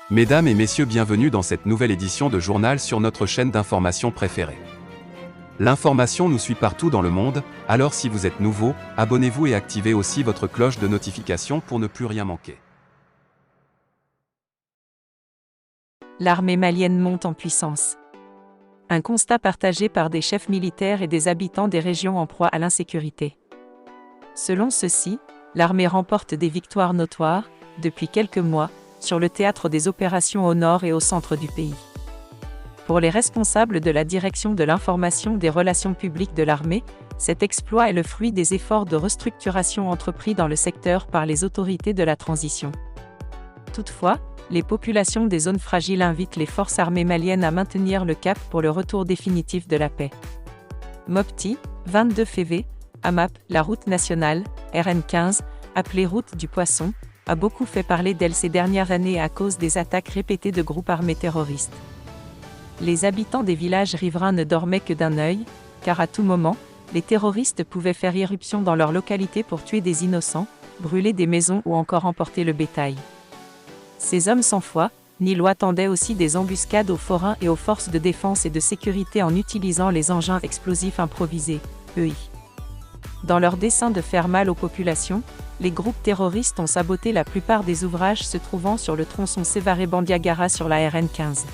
Mesdames et messieurs, bienvenue dans cette nouvelle édition de journal sur notre chaîne d'information préférée. L'information nous suit partout dans le monde, alors si vous êtes nouveau, abonnez-vous et activez aussi votre cloche de notification pour ne plus rien manquer. L'armée malienne monte en puissance. Un constat partagé par des chefs militaires et des habitants des régions en proie à l'insécurité. Selon ceux-ci, l'armée remporte des victoires notoires, depuis quelques mois, sur le théâtre des opérations au nord et au centre du pays. Pour les responsables de la direction de l'information des relations publiques de l'armée, cet exploit est le fruit des efforts de restructuration entrepris dans le secteur par les autorités de la transition. Toutefois, les populations des zones fragiles invitent les forces armées maliennes à maintenir le cap pour le retour définitif de la paix. Mopti, 22 février, AMAP, la route nationale, RN15, appelée route du Poisson, a beaucoup fait parler d'elle ces dernières années à cause des attaques répétées de groupes armés terroristes. Les habitants des villages riverains ne dormaient que d'un œil, car à tout moment, les terroristes pouvaient faire irruption dans leur localité pour tuer des innocents, brûler des maisons ou encore emporter le bétail. Ces hommes sans foi, ni loi tendaient aussi des embuscades aux forains et aux forces de défense et de sécurité en utilisant les engins explosifs improvisés, EI. Dans leur dessein de faire mal aux populations, les groupes terroristes ont saboté la plupart des ouvrages se trouvant sur le tronçon Sévaré-Bandiagara sur la RN15.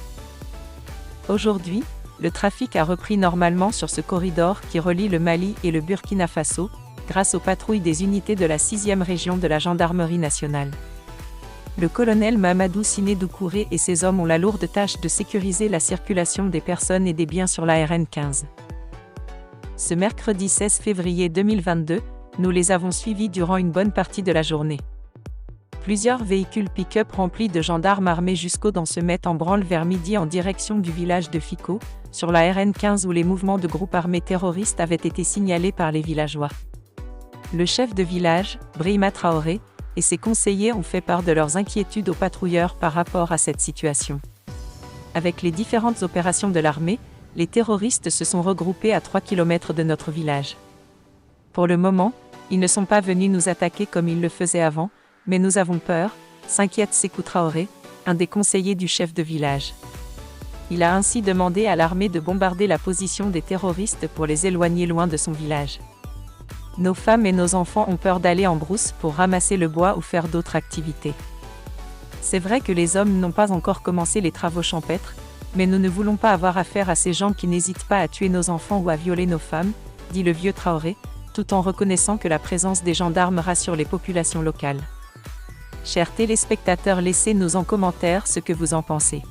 Aujourd'hui, le trafic a repris normalement sur ce corridor qui relie le Mali et le Burkina Faso, grâce aux patrouilles des unités de la 6e région de la Gendarmerie nationale. Le colonel Mamadou Siné Doucouré et ses hommes ont la lourde tâche de sécuriser la circulation des personnes et des biens sur la RN15. Ce mercredi 16 février 2022, nous les avons suivis durant une bonne partie de la journée. Plusieurs véhicules pick-up remplis de gendarmes armés jusqu'aux dents se mettent en branle vers midi en direction du village de Fico, sur la RN15 où les mouvements de groupes armés terroristes avaient été signalés par les villageois. Le chef de village, Brahima Traoré, et ses conseillers ont fait part de leurs inquiétudes aux patrouilleurs par rapport à cette situation. Avec les différentes opérations de l'armée, les terroristes se sont regroupés à 3 km de notre village. Pour le moment, ils ne sont pas venus nous attaquer comme ils le faisaient avant, mais nous avons peur, s'inquiète Sékou Traoré, un des conseillers du chef de village. Il a ainsi demandé à l'armée de bombarder la position des terroristes pour les éloigner loin de son village. Nos femmes et nos enfants ont peur d'aller en brousse pour ramasser le bois ou faire d'autres activités. C'est vrai que les hommes n'ont pas encore commencé les travaux champêtres, mais nous ne voulons pas avoir affaire à ces gens qui n'hésitent pas à tuer nos enfants ou à violer nos femmes, dit le vieux Traoré, tout en reconnaissant que la présence des gendarmes rassure les populations locales. Chers téléspectateurs, laissez-nous en commentaire ce que vous en pensez.